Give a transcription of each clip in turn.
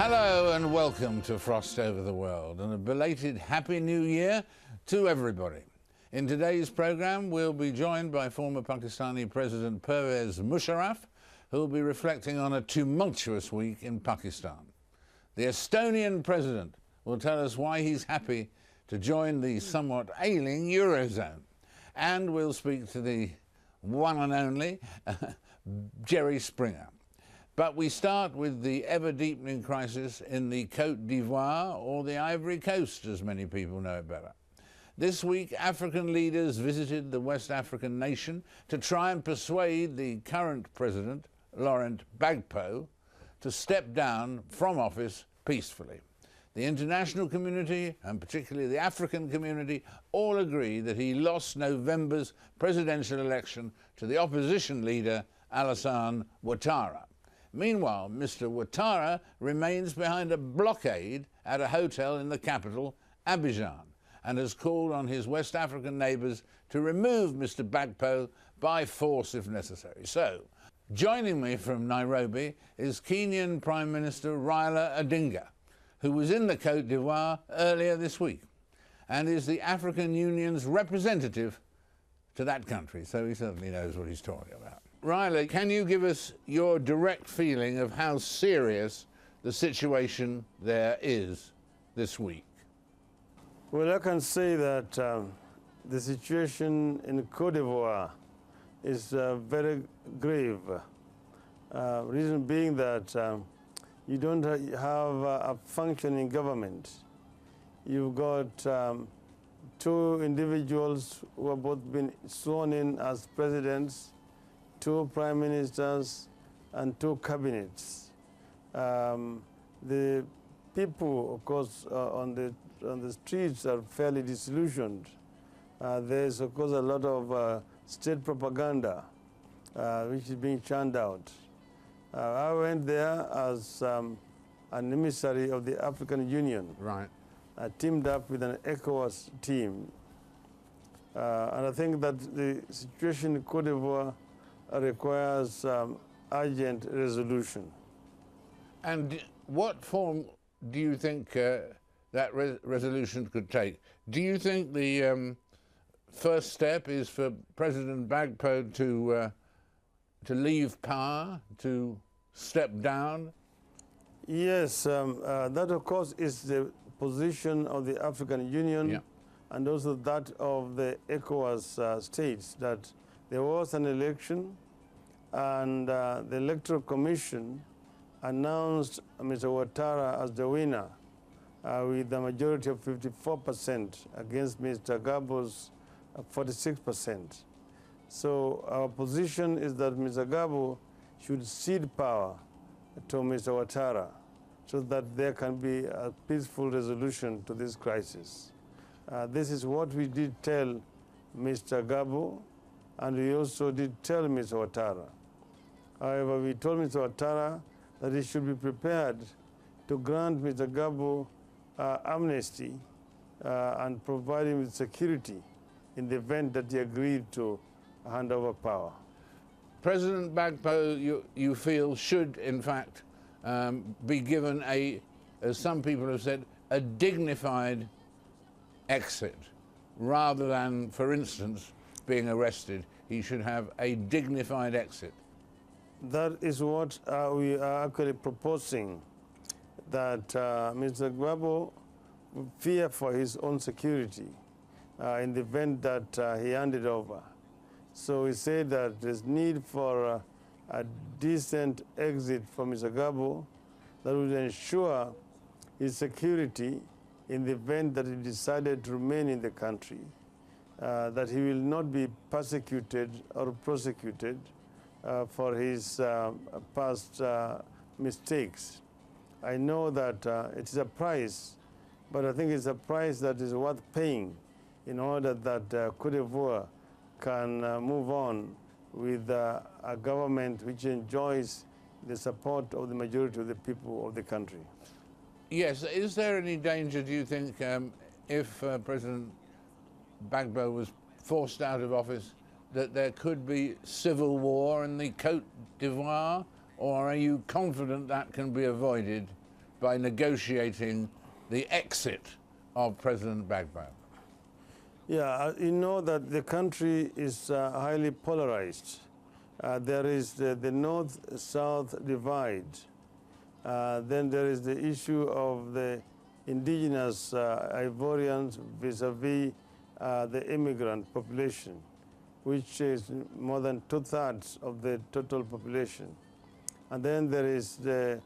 Hello and welcome to Frost Over the World, and a belated Happy New Year to everybody. In today's programme we'll be joined by former Pakistani President Pervez Musharraf, who will be reflecting on a tumultuous week in Pakistan. The Estonian President will tell us why he's happy to join the somewhat ailing Eurozone. And we'll speak to the one and only Jerry Springer. But we start with the ever-deepening crisis in the Cote d'Ivoire, or the Ivory Coast, as many people know it better. This week, African leaders visited the West African nation to try and persuade the current president, Laurent Gbagbo, to step down from office peacefully. The international community, and particularly the African community, all agree that he lost November's presidential election to the opposition leader, Alassane Ouattara. Meanwhile, Mr. Ouattara remains behind a blockade at a hotel in the capital, Abidjan, and has called on his West African neighbours to remove Mr. Gbagbo by force if necessary. So, joining me from Nairobi is Kenyan Prime Minister Raila Odinga, who was in the Cote d'Ivoire earlier this week and is the African Union's representative to that country, so he certainly knows what he's talking about. Raila, can you give us your direct feeling of how serious the situation there is this week? Well, I can say that the situation in Cote d'Ivoire is very grave. Reason being that you don't have a functioning government. You've got two individuals who have both been sworn in as presidents, two prime ministers, and two cabinets. The people, of course, on the streets are fairly disillusioned. There's, of course, a lot of state propaganda which is being churned out. I went there as an emissary of the African Union. Right. I teamed up with an ECOWAS team. And I think that the situation in Cote d'Ivoire requires urgent resolution. And what form do you think that resolution could take? Do you think the first step is for President Gbagbo to leave power, to step down? Yes, that of course is the position of the African Union, yeah, and also that of the ECOWAS states, that there was an election and the Electoral Commission announced Mr. Ouattara as the winner with a majority of 54% against Mr. Gbagbo's 46%. So our position is that Mr. Gbagbo should cede power to Mr. Ouattara so that there can be a peaceful resolution to this crisis. This is what we did tell Mr. Gbagbo, and we also did tell Mr. Ouattara. However, we told Mr. Ouattara that he should be prepared to grant Mr. Gbagbo amnesty and provide him with security in the event that he agreed to hand over power. President Gbagbo, you feel, should in fact be given as some people have said, a dignified exit, rather than, for instance, being arrested. He should have a dignified exit. That is what we are actually proposing, that Mr. Gbagbo fear for his own security in the event that he handed over. So we say that there's need for a decent exit for Mr. Gbagbo that would ensure his security in the event that he decided to remain in the country, that he will not be persecuted or prosecuted for his past mistakes. I know that it is a price, but I think it's a price that is worth paying in order that Cote d'Ivoire can move on with a government which enjoys the support of the majority of the people of the country. Yes, is there any danger, do you think, if President Gbagbo was forced out of office, that there could be civil war in the Cote d'Ivoire, or are you confident that can be avoided by negotiating the exit of President Gbagbo? Yeah, you know that the country is highly polarized. There is the north-south divide. Then there is the issue of the indigenous Ivorians vis-a-vis the immigrant population, which is more than 2/3 of the total population. And then there is the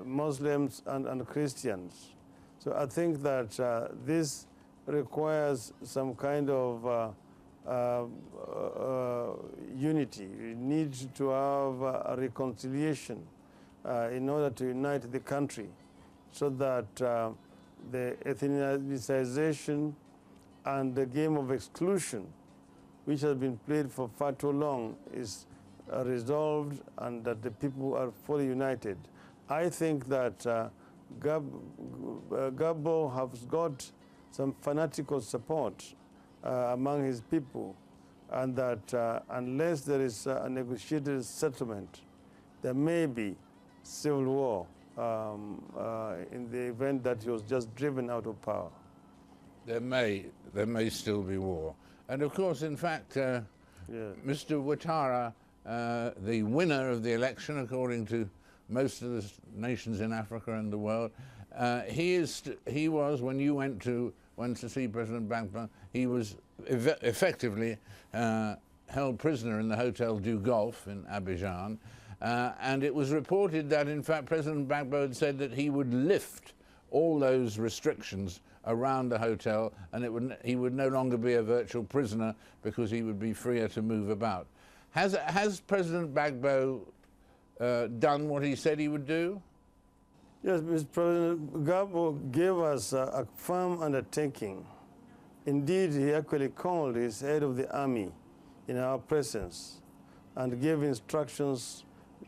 Muslims and Christians. So I think that this requires some kind of unity. We need to have a reconciliation in order to unite the country, so that the ethnicization and the game of exclusion, which has been played for far too long, is resolved, and that the people are fully united. I think that Gbagbo has got some fanatical support among his people, and that unless there is a negotiated settlement, there may be civil war in the event that he was just driven out of power. There may still be war. And of course, in fact, Yeah. Mr. Ouattara, the winner of the election, according to most of the nations in Africa and the world, he was, when you went to see President Gbagbo, he was effectively held prisoner in the Hotel du Golf in Abidjan, and it was reported that, in fact, President Gbagbo had said that he would lift all those restrictions around the hotel, and he would no longer be a virtual prisoner because he would be freer to move about. Has President Gbagbo done what he said he would do? Yes, Mr. President Gbagbo gave us a firm undertaking. Indeed, he actually called his head of the army in our presence and gave instructions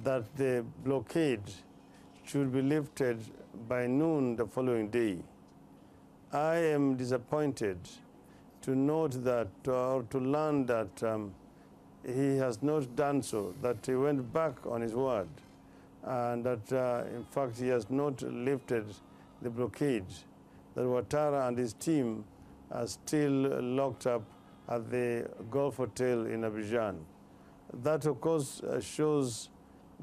that the blockade should be lifted by noon the following day. I am disappointed to note that, or to learn that he has not done so, that he went back on his word, and that in fact he has not lifted the blockade, that Ouattara and his team are still locked up at the Golf Hotel in Abidjan. That, of course, shows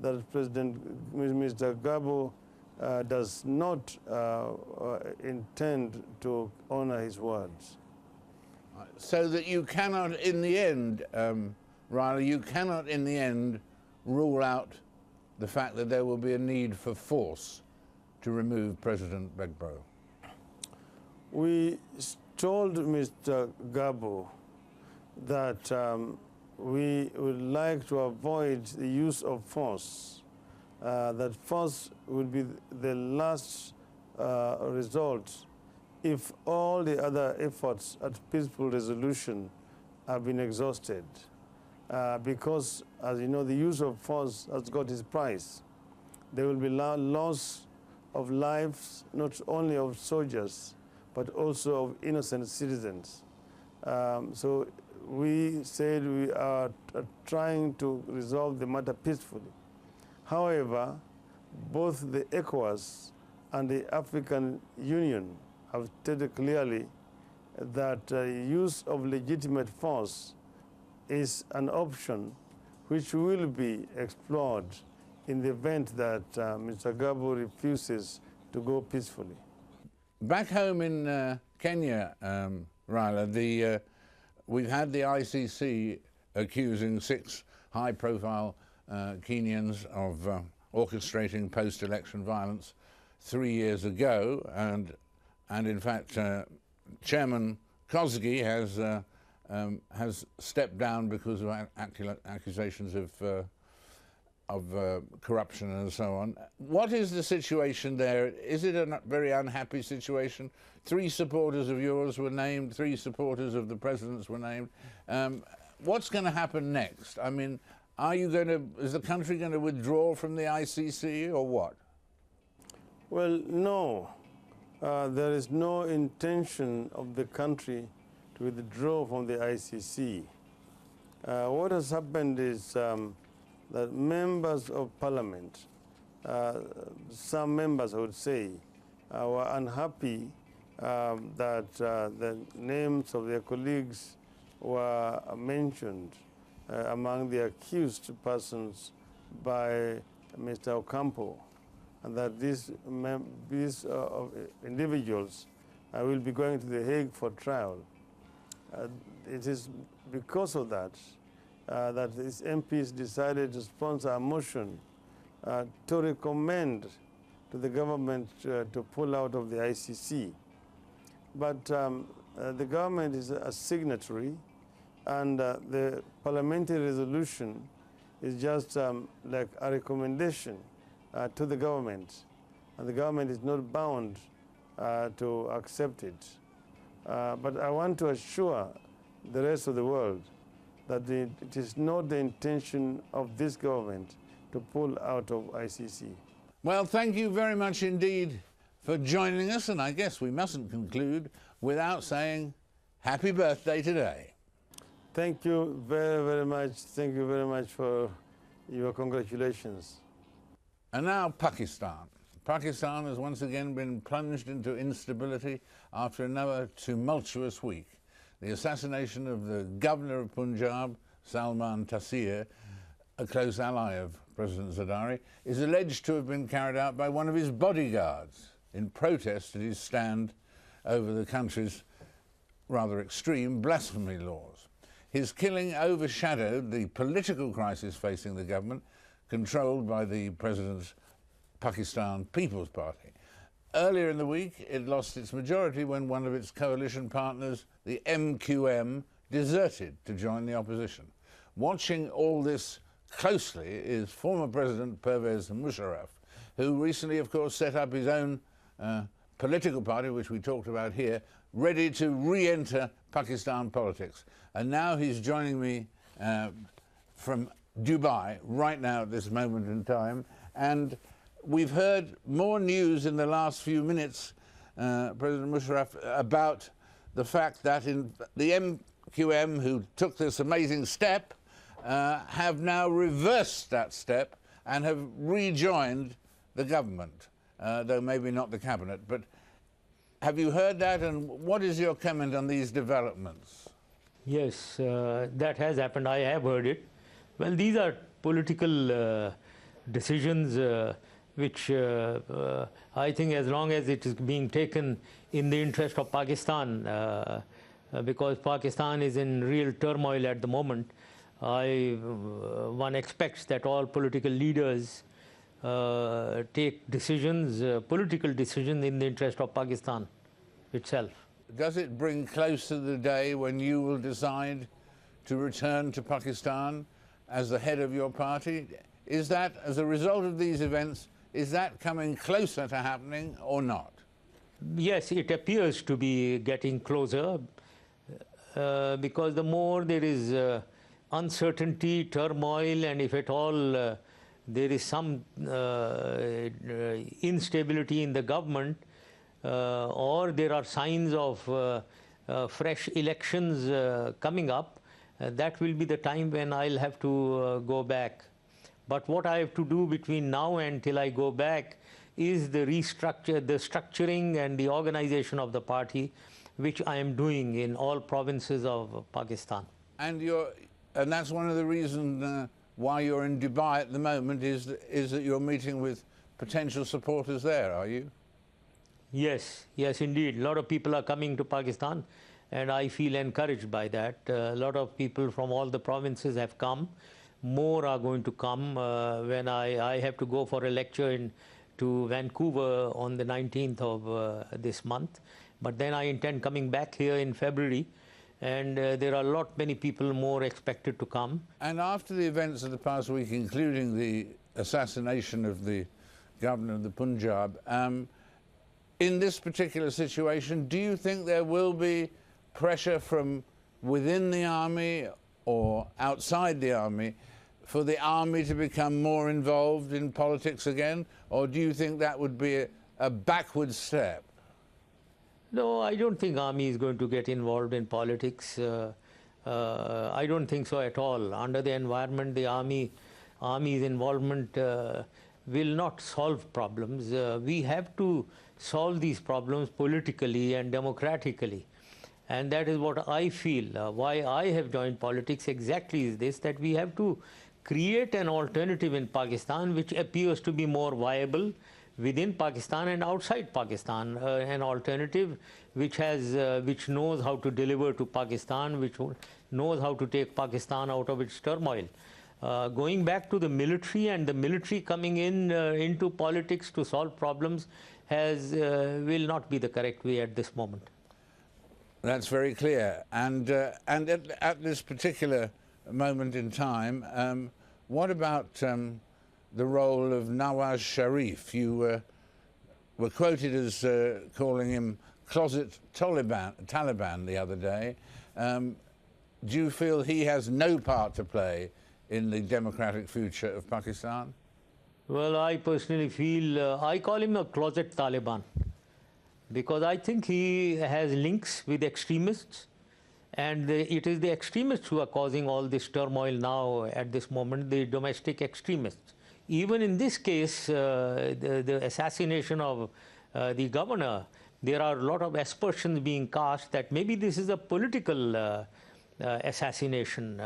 that Mr. Gbagbo does not intend to honor his words. So that you cannot, in the end, Raila, you cannot in the end rule out the fact that there will be a need for force to remove President Gbagbo. We told Mr. Gbagbo that we would like to avoid the use of force, that force would be the last result if all the other efforts at peaceful resolution have been exhausted. Because, as you know, the use of force has got its price. There will be loss of lives, not only of soldiers, but also of innocent citizens. So we said we are trying to resolve the matter peacefully. However, both the ECOWAS and the African Union have stated clearly that use of legitimate force is an option which will be explored in the event that Mr. Gbagbo refuses to go peacefully. Back home in Kenya, Raila, we've had the ICC accusing 6 high-profile Kenyans of orchestrating post-election violence 3 years ago, and in fact, Chairman Kosgei has stepped down because of accusations of corruption and so on. What is the situation there? Is it a very unhappy situation? 3 supporters of yours were named, 3 supporters of the president's were named. What's going to happen next? I mean, is the country going to withdraw from the ICC or what? Well, no. There is no intention of the country to withdraw from the ICC. What has happened is that members of parliament some members, I would say, were unhappy that the names of their colleagues were mentioned among the accused persons by Mr. Ocampo, and that these individuals will be going to The Hague for trial. It is because of that that these MPs decided to sponsor a motion to recommend to the government to pull out of the ICC. But the government is a signatory, and the parliamentary resolution is just like a recommendation to the government, and the government is not bound to accept it. But I want to assure the rest of the world that it is not the intention of this government to pull out of ICC. Well, thank you very much indeed for joining us, and I guess we mustn't conclude without saying happy birthday today. Thank you very, very much. Thank you very much for your congratulations. And now Pakistan. Pakistan has once again been plunged into instability after another tumultuous week. The assassination of the governor of Punjab, Salman Taseer, a close ally of President Zardari, is alleged to have been carried out by one of his bodyguards in protest at his stand over the country's rather extreme blasphemy laws. His killing overshadowed the political crisis facing the government, controlled by the president's Pakistan People's Party. Earlier in the week, it lost its majority when one of its coalition partners, the MQM, deserted to join the opposition. Watching all this closely is former President Pervez Musharraf, who recently, of course, set up his own political party, which we talked about here, ready to re-enter Pakistan politics. And now he's joining me from Dubai right now at this moment in time. And we've heard more news in the last few minutes, President Musharraf, about the fact that the MQM, who took this amazing step, have now reversed that step and have rejoined the government, though maybe not the cabinet. But have you heard that, and what is your comment on these developments? Yes, that has happened. I have heard it. Well, these are political decisions which I think, as long as it is being taken in the interest of Pakistan, because Pakistan is in real turmoil at the moment, one expects that all political leaders take decisions, political decisions in the interest of Pakistan itself. Does it bring closer the day when you will decide to return to Pakistan as the head of your party? Is that, as a result of these events, is that coming closer to happening or not? Yes, it appears to be getting closer because the more there is uncertainty, turmoil, and if at all there is some instability in the government, or there are signs of fresh elections coming up, that will be the time when I'll have to go back. But what I have to do between now and till I go back is the structuring and the organization of the party, which I am doing in all provinces of Pakistan. And that's one of the reasons why you're in Dubai at the moment, is that you're meeting with potential supporters there, are you? Yes, yes, indeed. A lot of people are coming to Pakistan, and I feel encouraged by that. A lot of people from all the provinces have come. More are going to come when I have to go for a lecture to Vancouver on the 19th of this month. But then I intend coming back here in February, and there are many people more expected to come. And after the events of the past week, including the assassination of the governor of the Punjab, in this particular situation, do you think there will be pressure from within the army or outside the army for the army to become more involved in politics again? Or do you think that would be a backward step? No, I don't think army is going to get involved in politics. I don't think so at all. Under the environment, the army's involvement will not solve problems. We have to solve these problems politically and democratically. And that is what I feel. Why I have joined politics exactly is this, that we have to create an alternative in Pakistan which appears to be more viable within Pakistan and outside Pakistan. An alternative which knows how to deliver to Pakistan, which knows how to take Pakistan out of its turmoil. Going back to the military and the military coming into politics to solve problems will not be the correct way at this moment. That's very clear. And at this particular moment in time, what about the role of Nawaz Sharif? You were quoted as calling him closet Taliban the other day. Do you feel he has no part to play in the democratic future of Pakistan? Well, I personally feel, I call him a closet Taliban, because I think he has links with extremists, and it is the extremists who are causing all this turmoil now at this moment, the domestic extremists. Even in this case, the assassination of the governor, there are a lot of aspersions being cast that maybe this is a political assassination.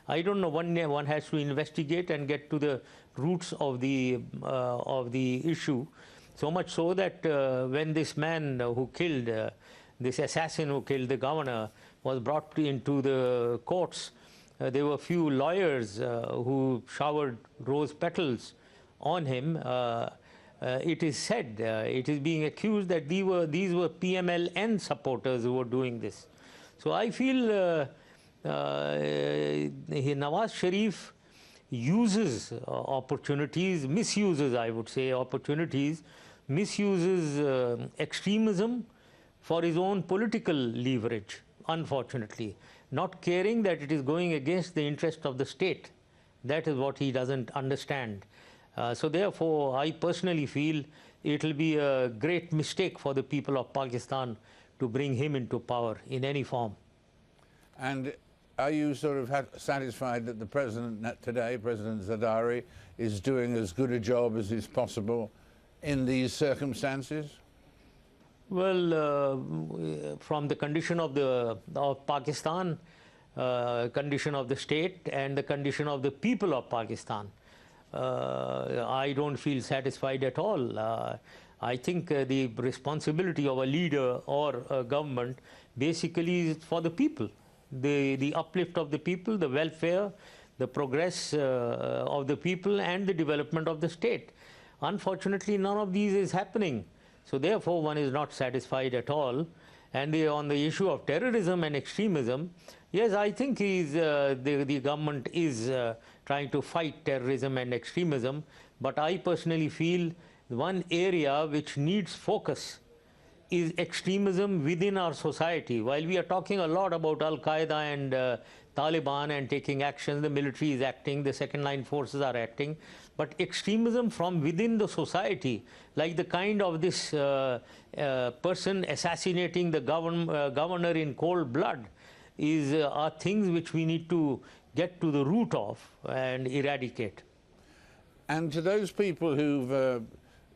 I don't know. One has to investigate and get to the roots of the issue. So much so that when this man who killed, this assassin who killed the governor, was brought into the courts, there were few lawyers who showered rose petals on him. It is said, it is being accused that these were PML-N supporters who were doing this. So I feel Nawaz Sharif uses opportunities, misuses, I would say, opportunities, misuses extremism for his own political leverage, unfortunately, not caring that it is going against the interest of the state. That is what he doesn't understand. So therefore, I personally feel it will be a great mistake for the people of Pakistan to bring him into power in any form. And are you sort of satisfied that the president today, President Zardari, is doing as good a job as is possible in these circumstances? Well, from the condition of Pakistan, condition of the state, and the condition of the people of Pakistan, I don't feel satisfied at all. I think the responsibility of a leader or a government basically is for the people. The uplift of the people, the welfare, the progress of the people, and the development of the state. Unfortunately, none of these is happening. So therefore, one is not satisfied at all. And on the issue of terrorism and extremism, yes, I think the government is trying to fight terrorism and extremism. But I personally feel one area which needs focus is extremism within our society. While we are talking a lot about Al-Qaeda and Taliban and taking action, the military is acting, the second line forces are acting, but extremism from within the society, like the kind of this person assassinating the governor in cold blood, are things which we need to get to the root of and eradicate. And to those people who've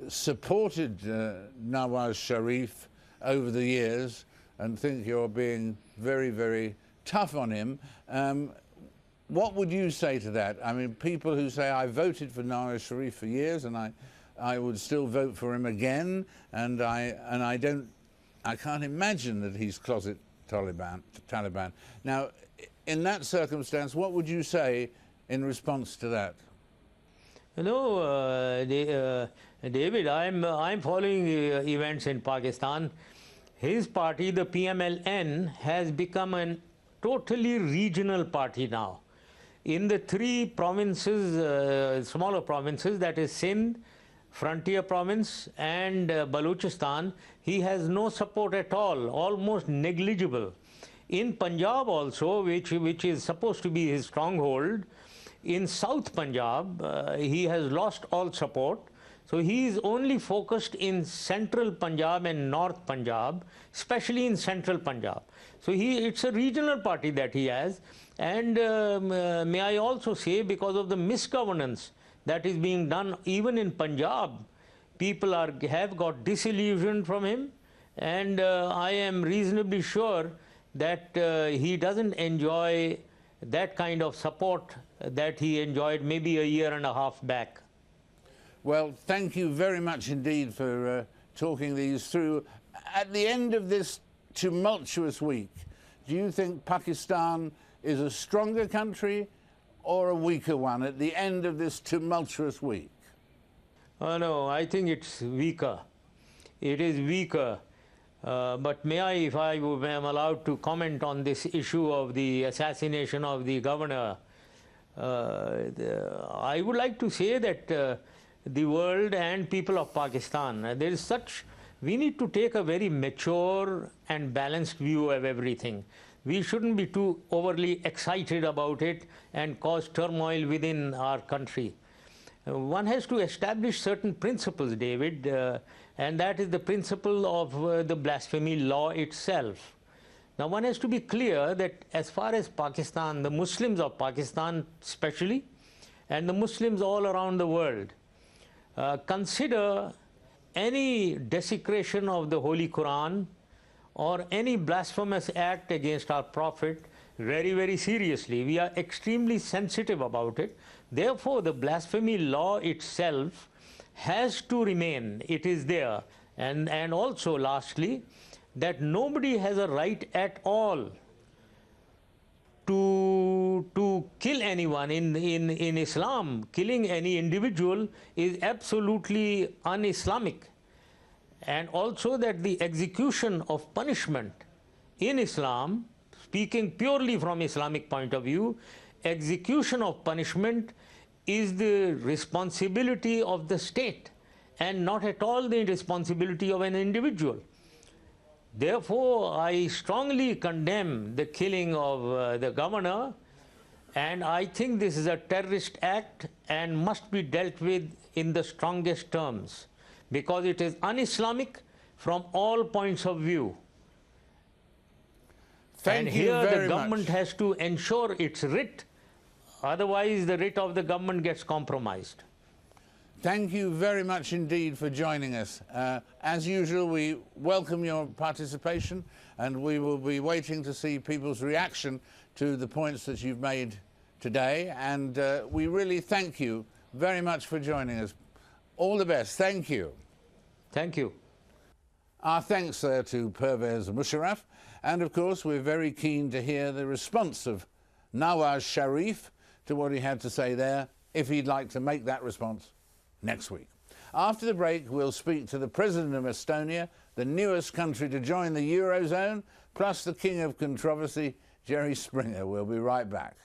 supported Nawaz Sharif over the years and think you're being very, very tough on him, what would you say to that? I mean, people who say, I voted for Nawaz Sharif for years and I would still vote for him again, and I can't imagine that he's closet Taliban. Now, in that circumstance, what would you say in response to that? You know, David, I'm following events in Pakistan. His party, the PML-N, has become a totally regional party now. In the three provinces, smaller provinces, that is Sindh, Frontier Province, and Balochistan, he has no support at all, almost negligible. In Punjab also, which is supposed to be his stronghold, in South Punjab, he has lost all support. So he is only focused in central Punjab and North Punjab, especially in central Punjab. So it's a regional party that he has. And may I also say, because of the misgovernance that is being done even in Punjab. People have got disillusioned from him, and I am reasonably sure that he doesn't enjoy that kind of support that he enjoyed maybe a year and a half back. Well, thank you very much indeed for talking these through. At the end of this tumultuous week, do you think Pakistan is a stronger country or a weaker one at the end of this tumultuous week? No, I think it's weaker. It is weaker. But may I, if I am allowed to comment on this issue of the assassination of the governor, I would like to say that the world and people of Pakistan, there is such, we need to take a very mature and balanced view of everything. We shouldn't be too overly excited about it and cause turmoil within our country. One has to establish certain principles, David, and that is the principle of the blasphemy law itself. Now, one has to be clear that as far as Pakistan, the Muslims of Pakistan especially, and the Muslims all around the world, consider any desecration of the Holy Quran or any blasphemous act against our Prophet very, very seriously. We are extremely sensitive about it. Therefore, the blasphemy law itself has to remain. It is there. And also, lastly, that nobody has a right at all to kill anyone. In Islam, killing any individual is absolutely un-Islamic. And also that the execution of punishment in Islam, speaking purely from Islamic point of view, execution of punishment is the responsibility of the state and not at all the responsibility of an individual. Therefore, I strongly condemn the killing of the governor, and I think this is a terrorist act and must be dealt with in the strongest terms, because it is un-Islamic from all points of view. Thank you very much. And here the government has to ensure its writ, otherwise the writ of the government gets compromised. Thank you very much indeed for joining us. As usual, we welcome your participation, and we will be waiting to see people's reaction to the points that you've made today. And we really thank you very much for joining us. All the best. Thank you. Thank you. Our thanks there to Pervez Musharraf. And of course, we're very keen to hear the response of Nawaz Sharif to what he had to say there, if he'd like to make that response next week. After the break, we'll speak to the President of Estonia, the newest country to join the Eurozone, plus the king of controversy, Jerry Springer. We'll be right back.